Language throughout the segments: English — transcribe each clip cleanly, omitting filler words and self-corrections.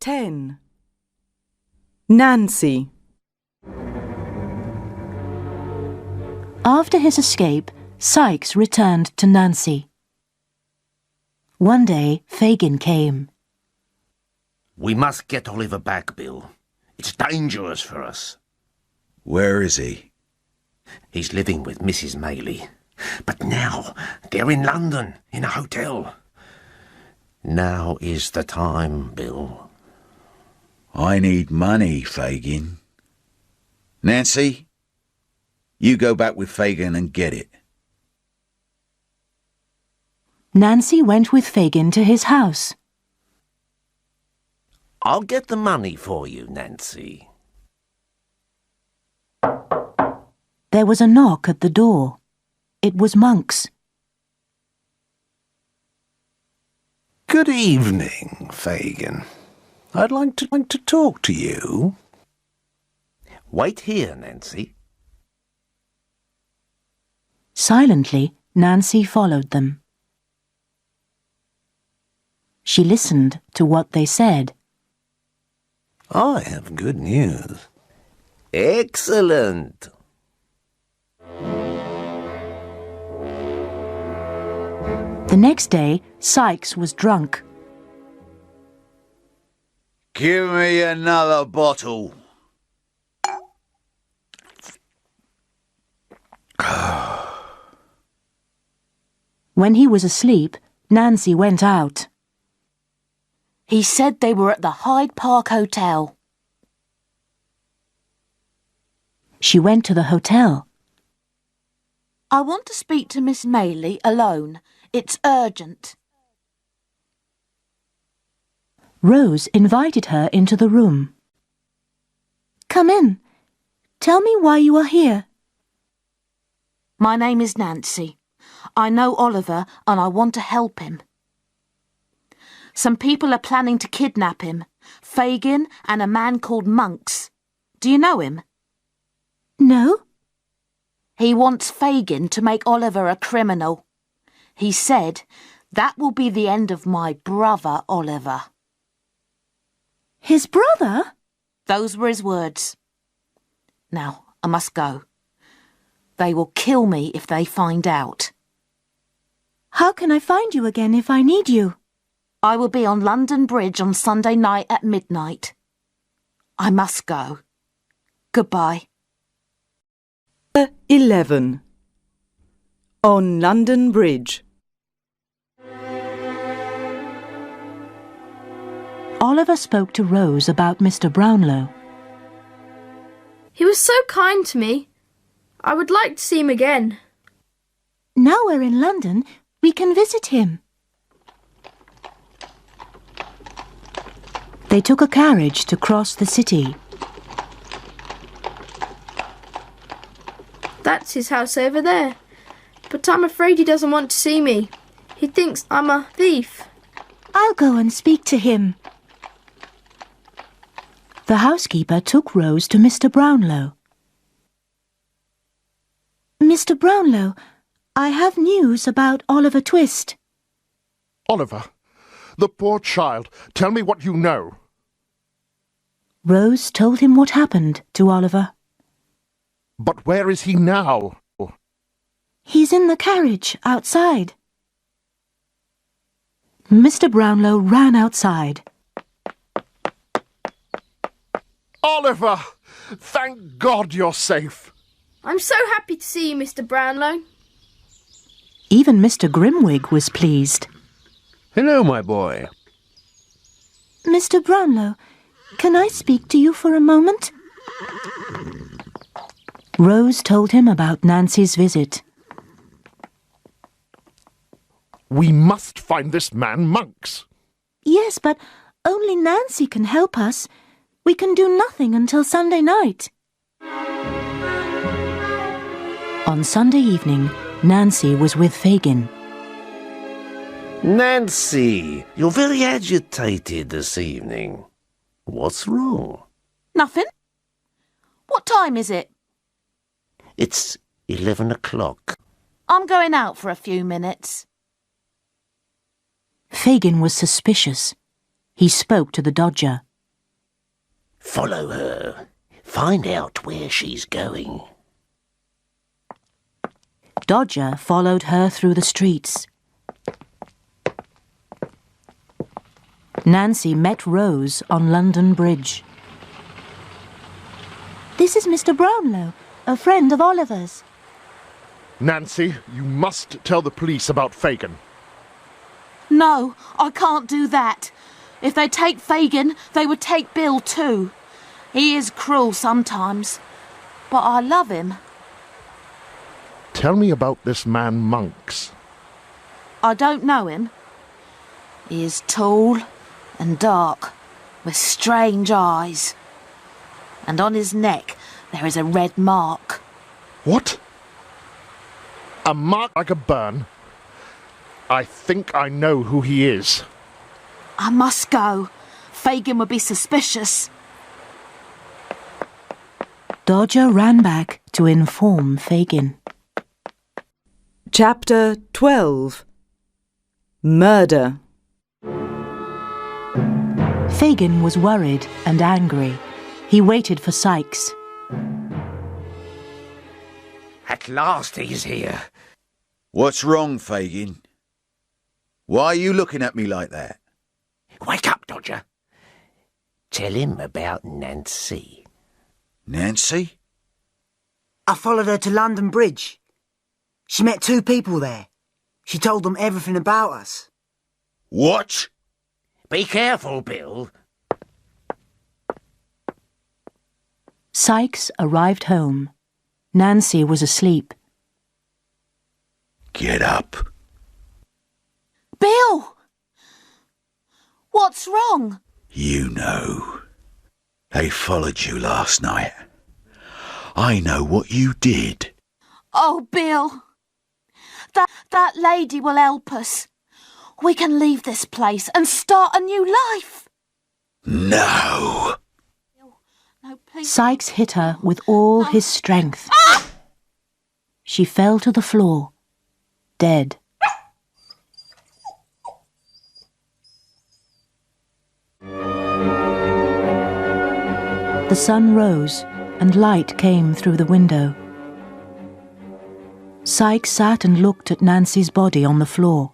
10. Nancy. After his escape, Sykes returned to Nancy. One day, Fagin came. We must get Oliver back, Bill. It's dangerous for us. Where is he? He's living with Mrs. Maylie. But now they're in London, in a hotel. Now is the time, Bill. I need money, Fagin. Nancy, you go back with Fagin and get it. Nancy went with Fagin to his house. I'll get the money for you, Nancy. There was a knock at the door. It was Monks. Good evening, Fagin. I'd like to talk to you. Wait here, Nancy. Silently, Nancy followed them. She listened to what they said. I have good news. Excellent. The next day, Sykes was drunk. Give me another bottle. When he was asleep, Nancy went out. He said they were at the Hyde Park Hotel. She went to the hotel. I want to speak to Miss Maylie alone. It's urgent. Rose invited her into the room. Come in. Tell me why you are here. My name is Nancy. I know Oliver and I want to help him. Some people are planning to kidnap him. Fagin and a man called Monks. Do you know him? No. He wants Fagin to make Oliver a criminal. He said, that will be the end of my brother, Oliver. His brother? Those were his words. Now, I must go. They will kill me if they find out. How can I find you again if I need you? I will be on London Bridge on Sunday night at midnight. I must go. Goodbye. 11. On London Bridge. Oliver spoke to Rose about Mr. Brownlow. He was so kind to me. I would like to see him again. Now we're in London, we can visit him. They took a carriage to cross the city. That's his house over there. But I'm afraid he doesn't want to see me. He thinks I'm a thief. I'll go and speak to him. The housekeeper took Rose to Mr. Brownlow. Mr. Brownlow, I have news about Oliver Twist. Oliver, the poor child. Tell me what you know. Rose told him what happened to Oliver. But where is he now? He's in the carriage outside. Mr. Brownlow ran outside. Oliver! Thank God you're safe. I'm so happy to see you, Mr. Brownlow. Even Mr. Grimwig was pleased. Hello, my boy. Mr. Brownlow, can I speak to you for a moment? Rose told him about Nancy's visit. We must find this man Monks. Yes, but only Nancy can help us. We can do nothing until Sunday night. On Sunday evening, Nancy was with Fagin. Nancy, you're very agitated this evening. What's wrong? Nothing. What time is it? It's 11 o'clock. I'm going out for a few minutes. Fagin was suspicious. He spoke to the Dodger. Follow her. Find out where she's going. Dodger followed her through the streets. Nancy met Rose on London Bridge. This is Mr. Brownlow, a friend of Oliver's. Nancy, you must tell the police about Fagin. No, I can't do that. If they take Fagin, they would take Bill too. He is cruel sometimes, but I love him. Tell me about this man Monks. I don't know him. He is tall and dark, with strange eyes. And on his neck there is a red mark. What? A mark like a burn? I think I know who he is. I must go. Fagin would be suspicious. Dodger ran back to inform Fagin. Chapter 12. Murder. Fagin was worried and angry. He waited for Sykes. At last he's here. What's wrong, Fagin? Why are you looking at me like that? Wake up, Dodger. Tell him about Nancy. Nancy? I followed her to London Bridge. She met two people there. She told them everything about us. What? Be careful, Bill. Sykes arrived home. Nancy was asleep. Get up. Bill! What's wrong? You know. They followed you last night. I know what you did. Oh, Bill. That lady will help us. We can leave this place and start a new life. No. No, please. Sykes hit her with all his strength. She fell to the floor, dead. The sun rose and light came through the window. Sykes sat and looked at Nancy's body on the floor.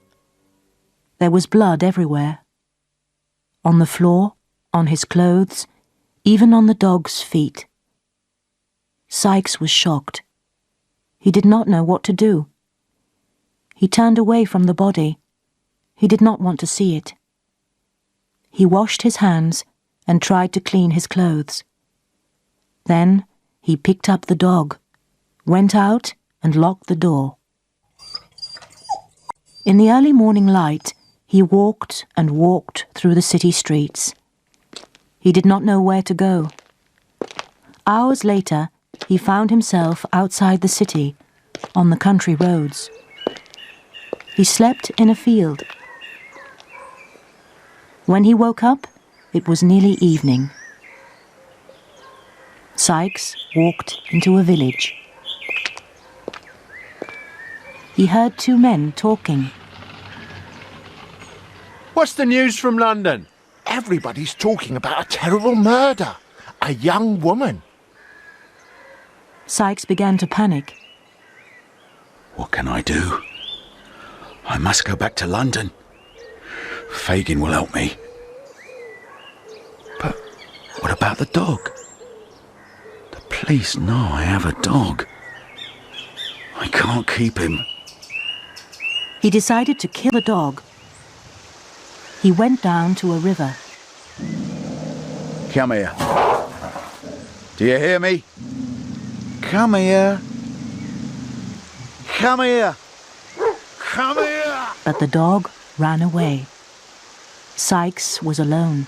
There was blood everywhere. On the floor, on his clothes, even on the dog's feet. Sykes was shocked. He did not know what to do. He turned away from the body. He did not want to see it. He washed his hands and tried to clean his clothes. Then he picked up the dog, went out and locked the door. In the early morning light, he walked and walked through the city streets. He did not know where to go. Hours later, he found himself outside the city, on the country roads. He slept in a field. When he woke up, it was nearly evening. Sykes walked into a village. He heard two men talking. What's the news from London? Everybody's talking about a terrible murder. A young woman. Sykes began to panic. What can I do? I must go back to London. Fagin will help me. But what about the dog? The police know I have a dog. I can't keep him. He decided to kill the dog. He went down to a river. Come here. Do you hear me? Come here. Come here. Come here. But the dog ran away. Sykes was alone.